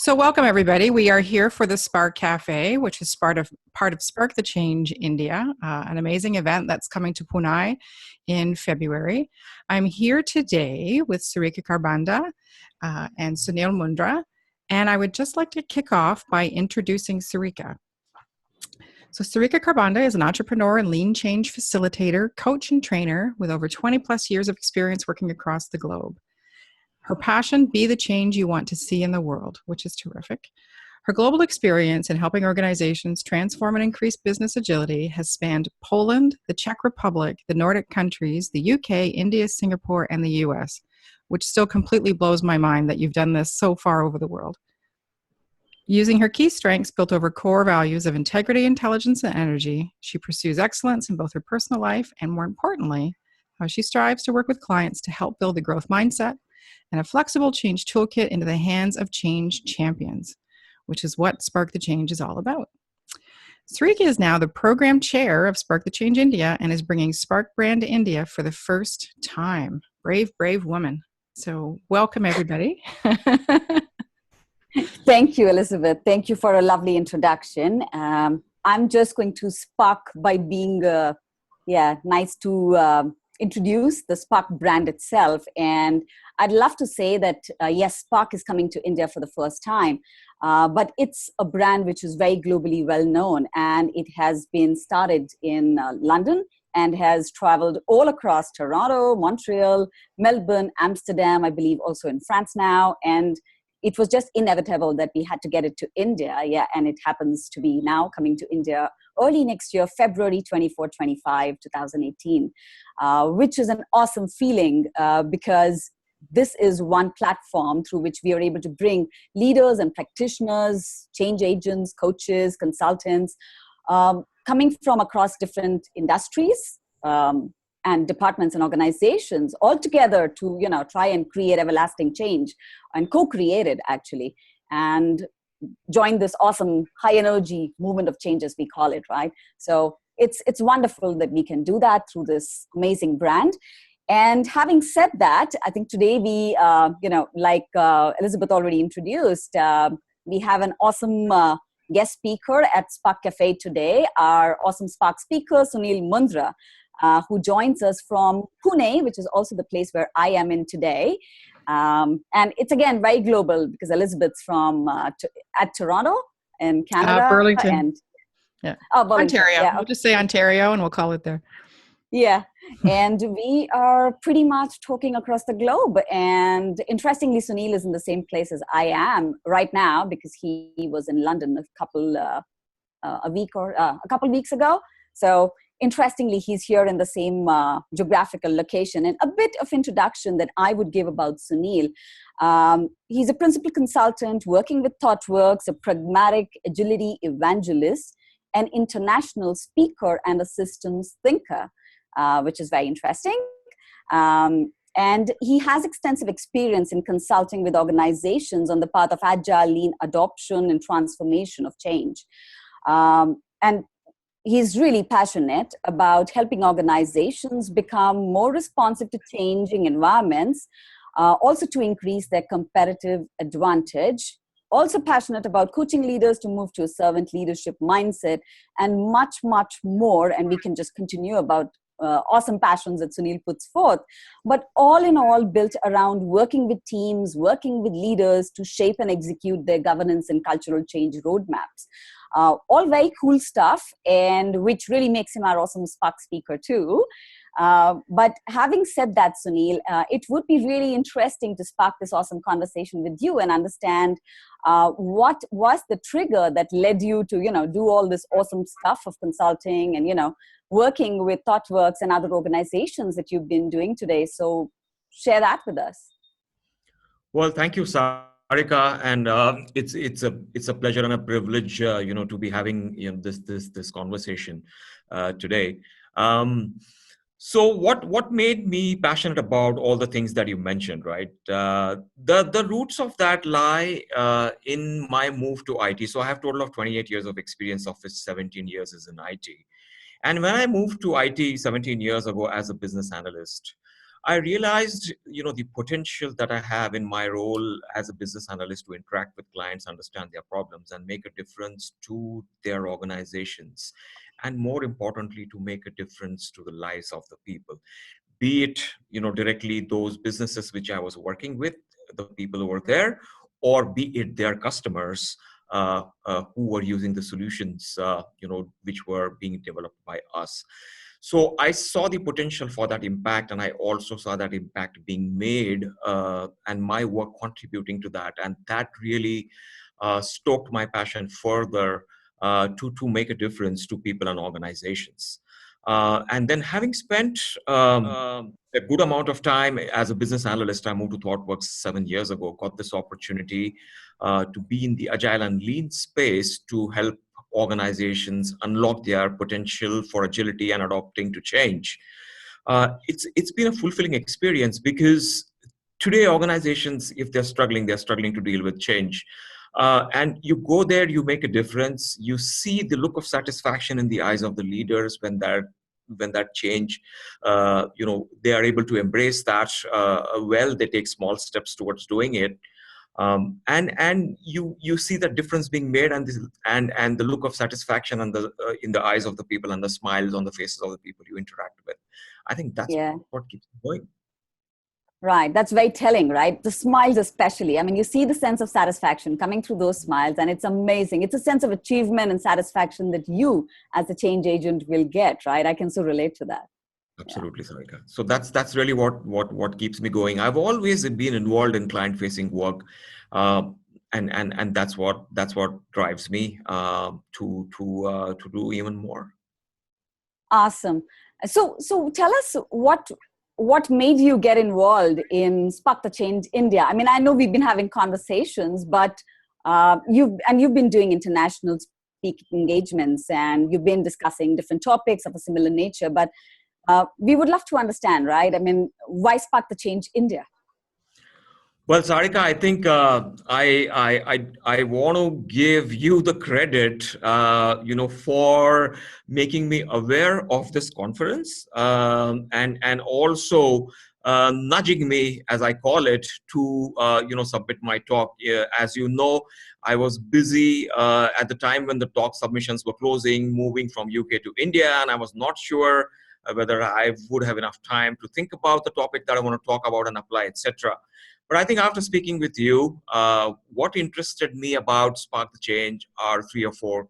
So welcome everybody. We are here for the Spark Cafe, which is part of Spark the Change India, an amazing event that's coming to Pune in February. I'm here today with Sarika Karbanda and Sunil Mundra, and I would just like to kick off by introducing Sarika. So Sarika Karbanda is an entrepreneur and lean change facilitator, coach, and trainer with over 20 plus years of experience working across the globe. Her passion, be the change you want to see in the world, which is terrific. Her global experience in helping organizations transform and increase business agility has spanned Poland, the Czech Republic, the Nordic countries, the UK, India, Singapore, and the US, which still completely blows my mind that you've done this so far over the world. Using her key strengths built over core values of integrity, intelligence, and energy, she pursues excellence in both her personal life and, more importantly, how she strives to work with clients to help build a growth mindset and a flexible change toolkit into the hands of change champions, which is what Spark the Change is all about. Sarika is now the program chair of Spark the Change India and is bringing Spark brand to India for the first time. Brave, brave woman. So welcome, everybody. Thank you, Elizabeth. Thank you for a lovely introduction. I'm just going to spark by being, nice to introduce the Spark brand itself. And I'd love to say that, yes, Spark is coming to India for the first time, but it's a brand which is very globally well known, and it has been started in London and has traveled all across Toronto, Montreal, Melbourne, Amsterdam, I believe also in France now. And it was just inevitable that we had to get it to India. Yeah, and it happens to be now coming to India early next year, February 24, 25, 2018, which is an awesome feeling because this is one platform through which we are able to bring leaders and practitioners, change agents, coaches, consultants, coming from across different industries, and departments and organizations all together to, try and create everlasting change and co-create it actually, and join this awesome high energy movement of change as we call it, right? So it's wonderful that we can do that through this amazing brand. And having said that, I think today we, like Elizabeth already introduced, we have an awesome guest speaker at Spark Cafe today, our awesome Spark speaker, Sunil Mundra, who joins us from Pune, which is also the place where I am in today. And it's again very global because Elizabeth's from at Toronto in Canada. Burlington. And, Burlington. Ontario. Yeah. We'll just say Ontario and we'll call it there. Yeah. And we are pretty much talking across the globe. And interestingly, Sunil is in the same place as I am right now because he was in London a couple weeks ago. So interestingly, he's here in the same geographical location. And a bit of introduction that I would give about Sunil. He's a principal consultant working with Thoughtworks, a pragmatic agility evangelist, an international speaker and a systems thinker, which is very interesting. And he has extensive experience in consulting with organizations on the path of agile, lean adoption and transformation of change. And he's really passionate about helping organizations become more responsive to changing environments, also to increase their competitive advantage, also passionate about coaching leaders to move to a servant leadership mindset, and much, much more. And we can just continue about awesome passions that Sunil puts forth, but all in all built around working with teams, working with leaders to shape and execute their governance and cultural change roadmaps. All very cool stuff, and which really makes him our awesome Spark speaker too. But having said that, Sunil, it would be really interesting to spark this awesome conversation with you and understand what was the trigger that led you to, do all this awesome stuff of consulting and, working with Thoughtworks and other organizations that you've been doing today. So share that with us. Well, thank you, Sarika, and it's a pleasure and a privilege, to be having this conversation today. So what made me passionate about all the things that you mentioned, right? The roots of that lie in my move to IT. So I have a total of 28 years of experience, of which 17 years is in IT. And when I moved to IT 17 years ago as a business analyst, I realized, the potential that I have in my role as a business analyst to interact with clients, understand their problems, and make a difference to their organizations. And more importantly, to make a difference to the lives of the people, be it, directly those businesses which I was working with, the people who were there, or be it their customers who were using the solutions, which were being developed by us. So I saw the potential for that impact, and I also saw that impact being made, and my work contributing to that. And that really stoked my passion further to make a difference to people and organizations. And then having spent a good amount of time as a business analyst, I moved to Thoughtworks 7 years ago, got this opportunity to be in the Agile and Lean space to help organizations unlock their potential for agility and adapting to change. It's been a fulfilling experience, because today organizations, if they're struggling to deal with change. And you go there, you make a difference. You see the look of satisfaction in the eyes of the leaders when that change, they are able to embrace that. Well, they take small steps towards doing it. And you see the difference being made, and the look of satisfaction and in the eyes of the people, and the smiles on the faces of the people you interact with. I think that's what keeps me going. Right. That's very telling, right? The smiles especially. I mean, you see the sense of satisfaction coming through those smiles, and it's amazing. It's a sense of achievement and satisfaction that you as a change agent will get, right? I can so relate to that. Absolutely, Sarika. So that's really what keeps me going. I've always been involved in client-facing work, and that's what drives me to do even more. Awesome. So tell us what made you get involved in Spark the Change India? I mean, I know we've been having conversations, but you've been doing international speaking engagements, and you've been discussing different topics of a similar nature. But we would love to understand, right? I mean, why Spark the Change India? Well, Sarika, I think I want to give you the credit, for making me aware of this conference, and also nudging me, as I call it, to submit my talk. As you know, I was busy at the time when the talk submissions were closing, moving from UK to India, and I was not sure whether I would have enough time to think about the topic that I want to talk about and apply, etc. But I think after speaking with you, what interested me about Spark the Change are 3 or 4,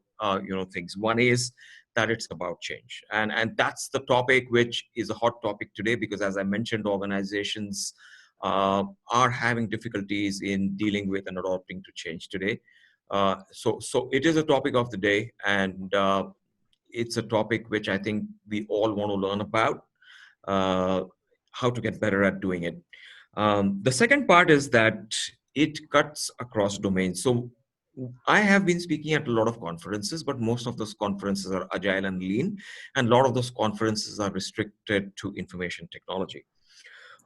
things. One is that it's about change. And that's the topic which is a hot topic today, because as I mentioned, organizations are having difficulties in dealing with and adapting to change today. So it is a topic of the day, and it's a topic which I think we all want to learn about, how to get better at doing it. The second part is that it cuts across domains. So I have been speaking at a lot of conferences, but most of those conferences are agile and lean, and a lot of those conferences are restricted to information technology.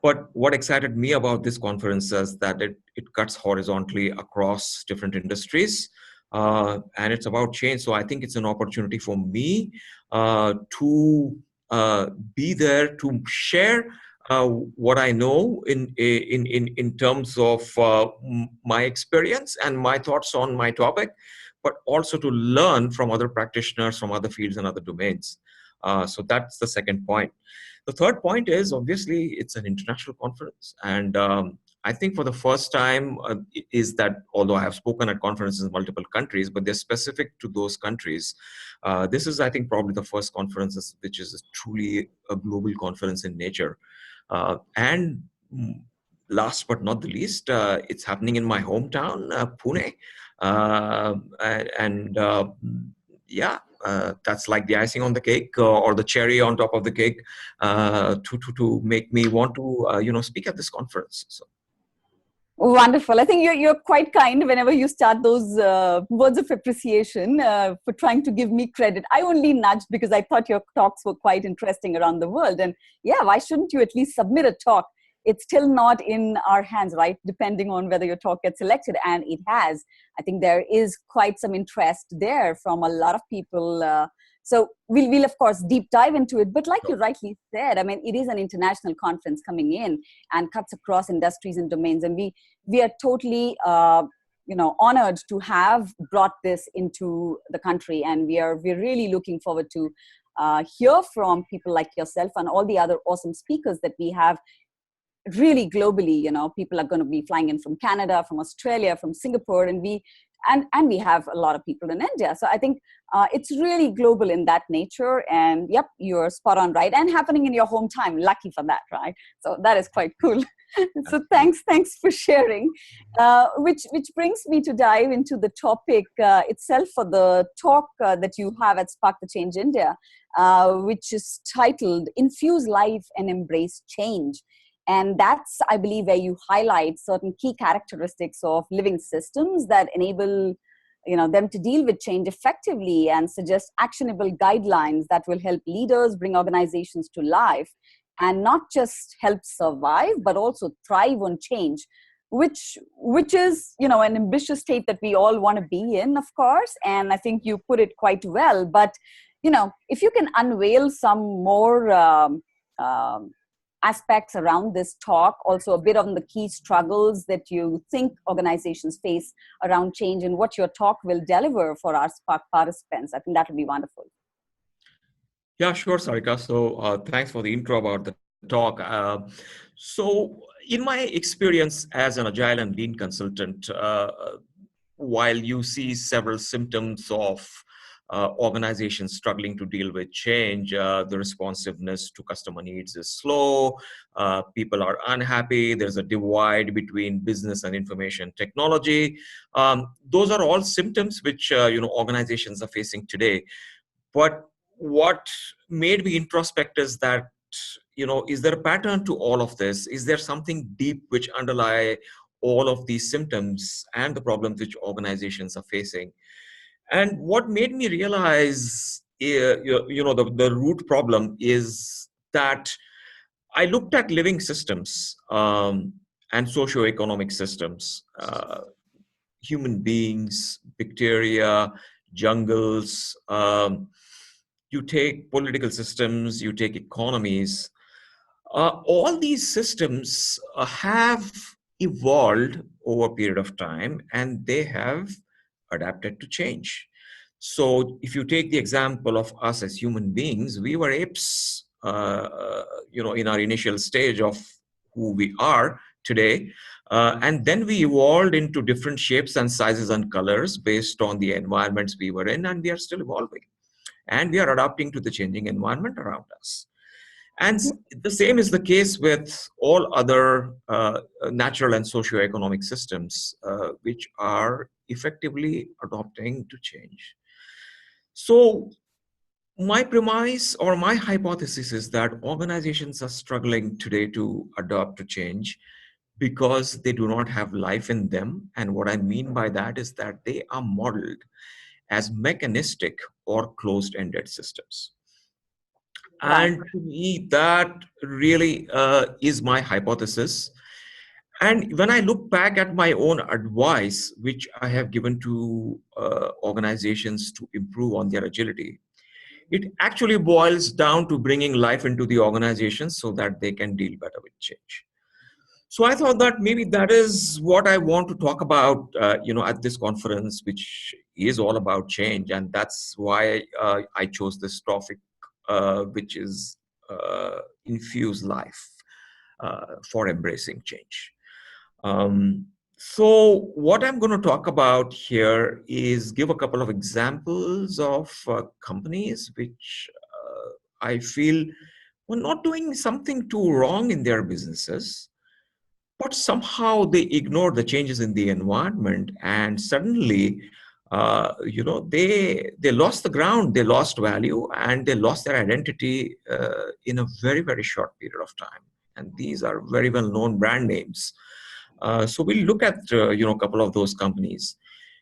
But what excited me about this conference is that it cuts horizontally across different industries, and it's about change. So I think it's an opportunity for me to be there to share what I know in terms of my experience and my thoughts on my topic, but also to learn from other practitioners from other fields and other domains. So that's the second point. The third point is, obviously, it's an international conference. And I think for the first time is that, although I have spoken at conferences in multiple countries, but they're specific to those countries. This is, I think, probably the first conference which is truly a global conference in nature. And last but not the least, it's happening in my hometown, Pune. That's like the icing on the cake, or the cherry on top of the cake, to make me want to speak at this conference. So. Wonderful. I think you're quite kind whenever you start those words of appreciation for trying to give me credit. I only nudged because I thought your talks were quite interesting around the world. And yeah, why shouldn't you at least submit a talk? It's still not in our hands, right? Depending on whether your talk gets selected, and it has. I think there is quite some interest there from a lot of people. So we'll of course deep dive into it. But like you rightly said, I mean, it is an international conference coming in and cuts across industries and domains. And we are totally honored to have brought this into the country. And we're really looking forward to hear from people like yourself and all the other awesome speakers that we have. Really globally, people are going to be flying in from Canada, from Australia, from Singapore, and we have a lot of people in India. So I think it's really global in that nature. And yep, you're spot on, right? And happening in your hometown. Lucky for that, right? So that is quite cool. So thanks for sharing. Which brings me to dive into the topic itself for the talk that you have at Spark the Change India, which is titled "Infuse Life and Embrace Change." And that's, I believe, where you highlight certain key characteristics of living systems that enable, them to deal with change effectively and suggest actionable guidelines that will help leaders bring organizations to life and not just help survive, but also thrive on change, which is, an ambitious state that we all want to be in, of course. And I think you put it quite well. But, if you can unveil some more aspects around this talk, also a bit on the key struggles that you think organizations face around change and what your talk will deliver for our Spark participants. I think that would be wonderful. Yeah, sure, Sarika. So thanks for the intro about the talk. So in my experience as an Agile and Lean consultant, while you see several symptoms of organizations struggling to deal with change, the responsiveness to customer needs is slow, people are unhappy, there's a divide between business and information technology. Those are all symptoms which organizations are facing today. But what made me introspect is that, is there a pattern to all of this? Is there something deep which underlie all of these symptoms and the problems which organizations are facing? And what made me realize, the root problem is that I looked at living systems and socioeconomic systems, human beings, bacteria, jungles. You take political systems, you take economies. All these systems have evolved over a period of time, and they have adapted to change. So if you take the example of us as human beings, we were apes, in our initial stage of who we are today. And then we evolved into different shapes and sizes and colors based on the environments we were in, and we are still evolving. And we are adapting to the changing environment around us. And the same is the case with all other natural and socioeconomic systems, which are effectively adapting to change. So my premise or my hypothesis is that organizations are struggling today to adapt to change because they do not have life in them. And what I mean by that is that they are modeled as mechanistic or closed-ended systems. And to me, that really is my hypothesis. And when I look back at my own advice, which I have given to organizations to improve on their agility, it actually boils down to bringing life into the organization so that they can deal better with change. So I thought that maybe that is what I want to talk about, at this conference, which is all about change. And that's why I chose this topic, which is infuse life for embracing change. So what I'm going to talk about here is give a couple of examples of companies which I feel were not doing something too wrong in their businesses, but somehow they ignored the changes in the environment, and suddenly, they lost the ground, they lost value, and they lost their identity in a very, very short period of time. And these are very well-known brand names. So we'll look at a couple of those companies.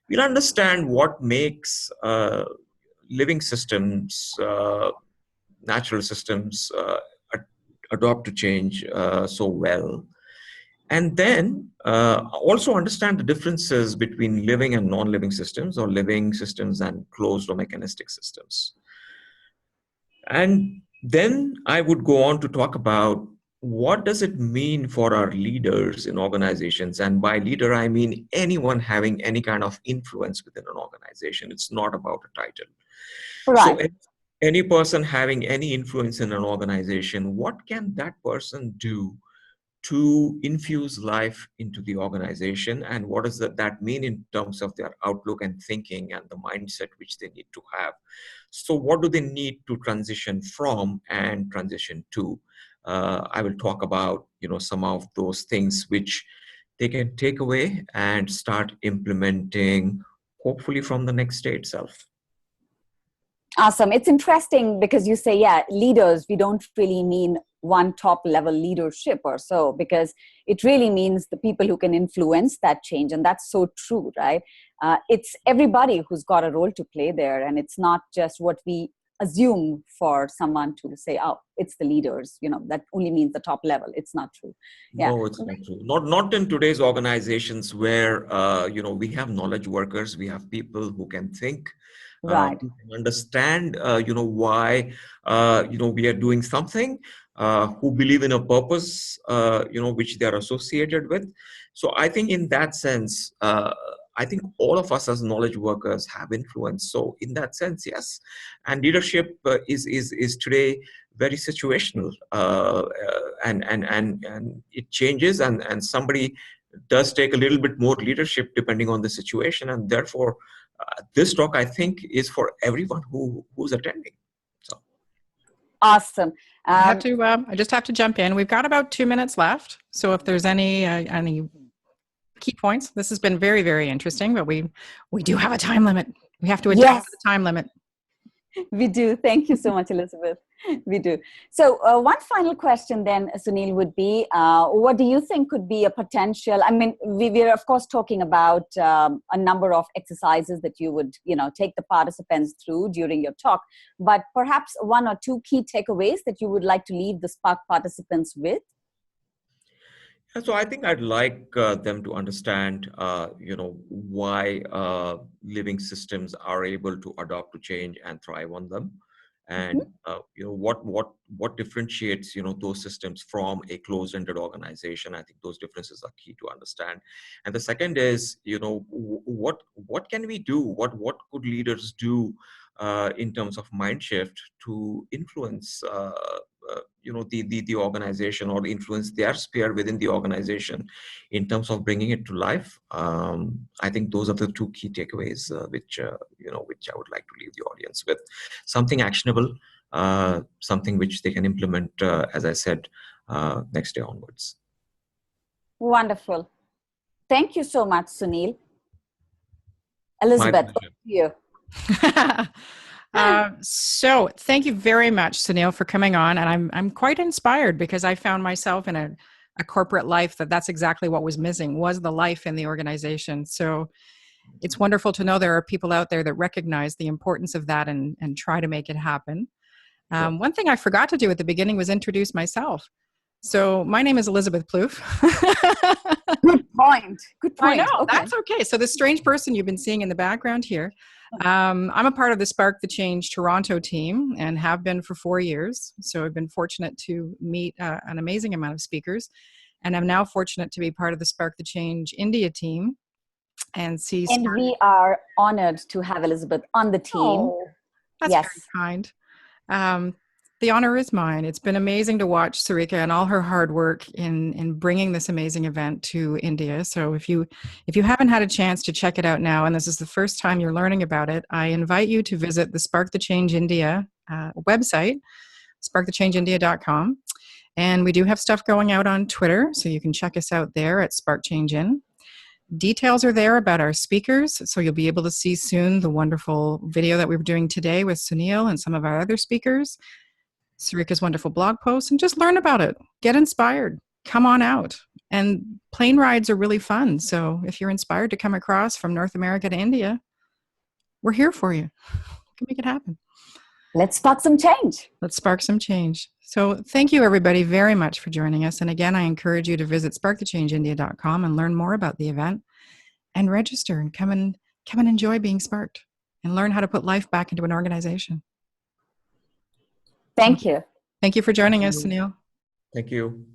We'll understand what makes living systems, natural systems, adapt to change so well. And then also understand the differences between living and non-living systems, or living systems and closed or mechanistic systems. And then I would go on to talk about what does it mean for our leaders in organizations? And by leader, I mean anyone having any kind of influence within an organization. It's not about a title. So Right. any person having any influence in an organization, what can that person do to infuse life into the organization, and what does that mean in terms of their outlook and thinking and the mindset which they need to have? So what do they need to transition from and transition to? I will talk about some of those things which they can take away and start implementing, hopefully from the next day itself. Awesome. It's interesting because you say, yeah, leaders, we don't really mean one top level leadership or so, because it really means the people who can influence that change. And that's so true, right? It's everybody who's got a role to play there. And it's not just what we assume for someone to say, oh, it's the leaders, that only means the top level. It's not true. Yeah. No, it's not true. Not in today's organizations where, we have knowledge workers, we have people who can think, Right. who can understand, why, we are doing something, who believe in a purpose, which they are associated with. So I think in that sense, I think all of us as knowledge workers have influence. So in that sense, yes. And leadership is today very situational, and it changes, and somebody does take a little bit more leadership depending on the situation, and therefore this talk, I think, is for everyone who's attending. So Awesome. I just have to jump in. We've got about 2 minutes left, so if there's any key points, this has been very, very interesting, but we do have a time limit. We have to adapt to the time limit. We do. Thank you so much, Elizabeth. We do. So one final question then, Sunil, would be, what do you think could be a potential? I mean, we're of course talking about a number of exercises that you would, take the participants through during your talk, but perhaps one or two key takeaways that you would like to leave the Spark participants with? So I think I'd like them to understand, why living systems are able to adapt to change and thrive on them, and what differentiates those systems from a closed-ended organization. I think those differences are key to understand. And the second is, what can we do? What could leaders do in terms of mind shift to influence the organization, or influence their sphere within the organization in terms of bringing it to life. I think those are the two key takeaways which I would like to leave the audience with. Something actionable, something which they can implement, as I said, next day onwards. Wonderful. Thank you so much, Sunil. Elizabeth, over to you. So thank you very much, Sunil, for coming on. And I'm quite inspired, because I found myself in a corporate life that's exactly what was missing, was the life in the organization. So it's wonderful to know there are people out there that recognize the importance of that and try to make it happen. One thing I forgot to do at the beginning was introduce myself. So my name is Elizabeth Plouffe. Good point. Good point. I know, okay. That's okay. So the strange person you've been seeing in the background here, I'm a part of the Spark the Change Toronto team and have been for 4 years. So I've been fortunate to meet an amazing amount of speakers. And I'm now fortunate to be part of the Spark the Change India team and see. And we are honored to have Elizabeth on the team. Oh, that's very kind. The honor is mine. It's been amazing to watch Sarika and all her hard work in bringing this amazing event to India. So if you haven't had a chance to check it out now, and this is the first time you're learning about it, I invite you to visit the Spark the Change India website, sparkthechangeindia.com. And we do have stuff going out on Twitter, so you can check us out there at Spark Change In. Details are there about our speakers, so you'll be able to see soon the wonderful video that we were doing today with Sunil and some of our other speakers, Sarika's wonderful blog posts, and just learn about it. Get inspired. Come on out. And plane rides are really fun. So if you're inspired to come across from North America to India, we're here for you. We can make it happen. Let's spark some change. Let's spark some change. So thank you, everybody, very much for joining us. And again, I encourage you to visit sparkthechangeindia.com and learn more about the event and register and come and enjoy being sparked and learn how to put life back into an organization. Thank you. Thank you for joining us, Sunil. Thank you.